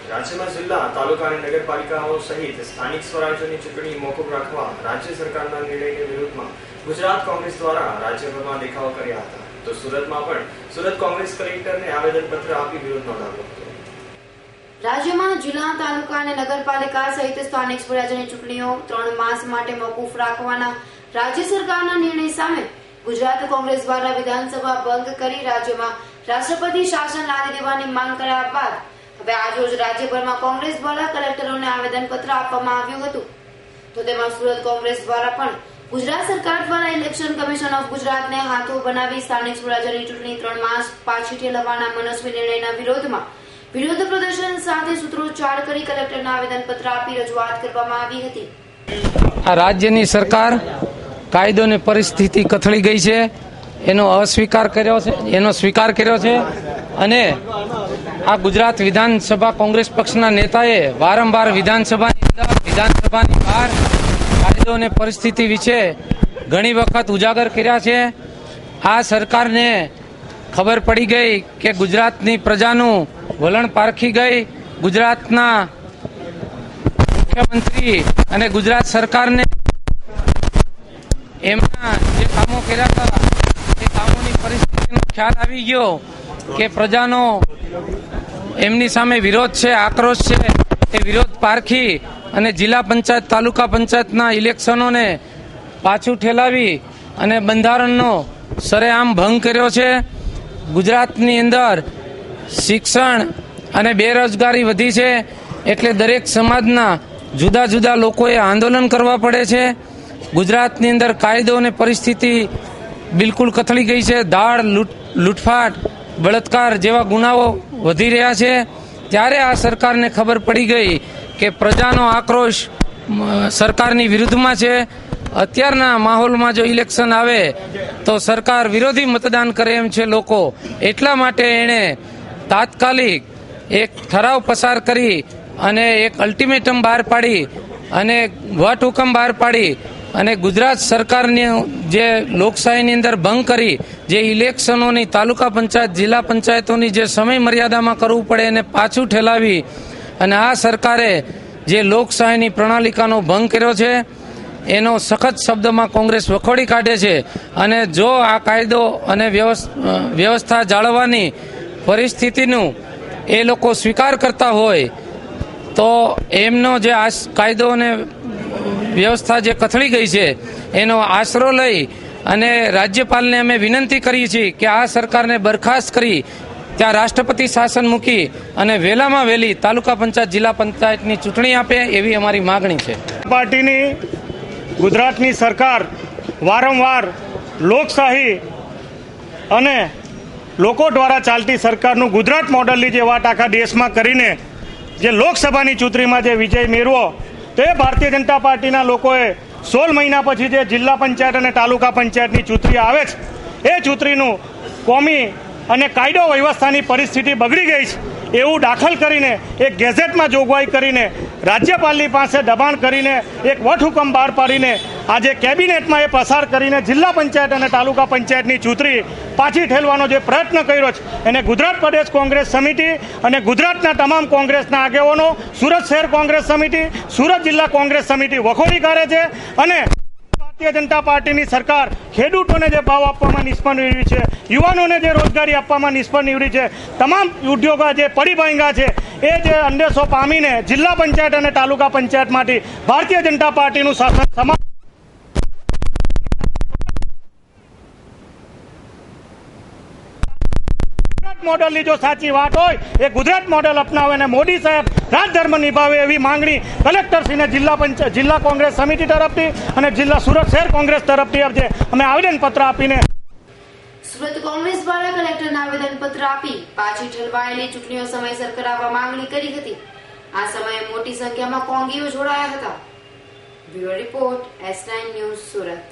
રાજ્યમાં જિલ્લા, તાલુકા અને નગરપાલિકાઓ સહિત સ્થાનિક સ્વરાજ્યની ચૂંટણી મોકૂફ રાખવા રાજ્ય સરકારના નિર્ણયની વિરુદ્ધમાં ગુજરાત કોંગ્રેસ દ્વારા રાજ્યભરમાં દેખાવો કર્યા હતા. તો સુરતમાં પણ સુરત કોંગ્રેસ કલેક્ટરને આવેદનપત્ર આપી વિરોધ નોંધાવ્યો હતો. રાજ્યમાં જિલ્લા, તાલુકા અને નગરપાલિકા સહિત સ્થાનિક સ્વરાજ્યની ચૂંટણીઓ 3 માસ માટે મોકૂફ રાખવાના રાજ્ય સરકારના નિર્ણય સામે ગુજરાત કોંગ્રેસ દ્વારા વિધાનસભા ભંગ કરી રાજ્યમાં રાષ્ટ્રપતિ શાસન લાદી દેવાની માંગ કર્યા બાદ હવે આજરોજ રાજ્યભરમાં કોંગ્રેસ દ્વારા કલેક્ટરોને આવેદનપત્ર આપવામાં આવ્યું હતું. તો તેમાં સુરત કોંગ્રેસ દ્વારા પણ ગુજરાત સરકાર દ્વારા ઇલેક્શન કમિશન ઓફ ગુજરાતને હાથો બનાવી સ્થાનિક સ્વરાજ્યની ચૂંટણી 3 માસ પાછી ઠેલવવાના મનસ્વી નિર્ણયના વિરોધમાં વિરોધ પ્રદર્શન સાથે સૂત્રોચ્ચાર કરી કલેક્ટરને આવેદનપત્ર આપી રજૂઆત કરવામાં આવી હતી. આ રાજ્યની સરકાર કાયદોની પરિસ્થિતિ કથળી ગઈ છે, એનો સ્વીકાર કર્યો છે અને આ ગુજરાત વિધાનસભા કોંગ્રેસ પક્ષના નેતાએ વારંવાર વિધાનસભાની બહાર કાયદોની પરિસ્થિતિ વિશે ઘણી વખત ઉજાગર કર્યા છે. આ સરકારને ખબર પડી ગઈ કે ગુજરાતની પ્રજાનું વલણ પારખી ગઈ. ગુજરાતના મુખ્યમંત્રી અને ગુજરાત સરકારને એમના જે કામો કર્યા હતા એ કામોની પરિસ્થિતિનો ખ્યાલ આવી ગયો કે પ્રજાનો એમની સામે વિરોધ છે, આક્રોશ છે. એ વિરોધ પારખી અને જિલ્લા પંચાયત, તાલુકા પંચાયતના ઇલેક્શનોને પાછું ઠેલાવી અને બંધારણનો સરેઆમ ભંગ કર્યો છે. ગુજરાતની અંદર શિક્ષણ અને બેરોજગારી વધી છે, એટલે દરેક સમાજના જુદા જુદા લોકોએ આંદોલન કરવા પડે છે. ગુજરાતની અંદર કાયદો અને પરિસ્થિતિ બિલકુલ કથળી ગઈ છે. દાળ, લૂંટફાટ, બળાત્કાર જેવા ગુનાઓ વધી રહ્યા છે. ત્યારે આ સરકારને ખબર પડી ગઈ કે પ્રજાનો આક્રોશ સરકારની વિરુદ્ધમાં છે. અત્યારના માહોલમાં જો ઇલેક્શન આવે તો સરકાર વિરોધી મતદાન કરે એમ છે લોકો. એટલા માટે એણે તાત્કાલિક એક ઠરાવ પસાર કરી અને એક અલ્ટિમેટમ બહાર પાડી અને વટહુકમ બહાર પાડી અને ગુજરાત સરકારની જે લોકશાહીની અંદર ભંગ કરી, જે ઇલેક્શનોની તાલુકા પંચાયત, જિલ્લા પંચાયતોની જે સમય મર્યાદામાં કરવું પડે એને પાછું ઠેલાવી અને આ સરકારે જે લોકશાહીની પ્રણાલિકાનો ભંગ કર્યો છે એનો સખત શબ્દમાં કોંગ્રેસ વખોડી કાઢે છે. અને જો આ કાયદો અને વ્યવસ્થા જાળવવાની પરિસ્થિતિનું એ લોકો સ્વીકાર કરતા હોય તો એમનો જે આ કાયદો અને વ્યવસ્થા જે કથળી ગઈ છે એનો આશરો લઈ અને રાજ્યપાલને અમે વિનંતી કરીએ છીએ કે આ સરકારને બરખાસ્ત કરી ત્યાં રાષ્ટ્રપતિ શાસન મૂકી અને વહેલામાં વહેલી તાલુકા પંચાયત, જિલ્લા પંચાયતની ચૂંટણી આપે એવી અમારી માગણી છે. પાર્ટીની ગુજરાતની સરકાર વારંવાર લોકશાહી અને લોકો દ્વારા ચાલતી સરકારનું ગુજરાત મોડલની જે વાત આખા દેશમાં કરીને જે લોકસભાની ચૂંટણીમાં જે વિજય મેળવો તે ભારતીય જનતા પાર્ટીના લોકોએ 16 મહિના પછી જે જિલ્લા પંચાયત અને તાલુકા પંચાયતની ચૂંટણી આવે છે એ ચૂંટણીનું કોમી અને કાયદો વ્યવસ્થાની પરિસ્થિતિ બગડી ગઈ છે એવું દાખલ કરીને એક ગેઝેટમાં જોગવાઈ કરીને રાજ્યપાલની પાસે દબાણ કરીને એક વટહુકમ બહાર પાડીને આજે કેબિનેટમાં એ પસાર કરીને જિલ્લા પંચાયત અને તાલુકા પંચાયતની ચૂંટણી પાછી ઠેલવાનો જે પ્રયત્ન કર્યો છે એને ગુજરાત પ્રદેશ કોંગ્રેસ સમિતિ અને ગુજરાતના તમામ કોંગ્રેસના આગેવાનો, સુરત શહેર કોંગ્રેસ સમિતિ, સુરત જિલ્લા કોંગ્રેસ સમિતિ વખોડી કાઢે છે. અને ભારતીય જનતા પાર્ટીની સરકાર ખેડૂતોને જે ભાવ આપવામાં નિષ્ફળ નીવડી છે, યુવાનોને જે રોજગારી આપવામાં નિષ્ફળ નીવડી છે, તમામ ઉદ્યોગો જે પડી ભાંગ્યા છે એ જે અંદેશો પામીને જિલ્લા પંચાયત અને તાલુકા પંચાયતમાંથી ભારતીય જનતા પાર્ટીનું શાસન સમાપ્ત મોડલની જો સાચી વાત હોય એ ગુજરાત મોડલ અપનાવે અને મોદી સાહેબ રાજધર્મ નિભાવે એવી માંગણી કલેક્ટરશ્રીને જિલ્લા કોંગ્રેસ સમિતિ તરફથી અને જિલ્લા સુરત શહેર કોંગ્રેસ તરફથી અમે આવેદનપત્ર આપીને સુરત કોંગ્રેસ દ્વારા કલેક્ટરને આવેદનપત્ર આપી પાછી ઠલવાયેલી ચૂંટણીઓ સમયસર કરાવવા માંગણી કરી હતી. આ સમયે મોટી સંખ્યામાં કોંગીઓ જોડાયા હતા. Bureau report, S9 news, Surat.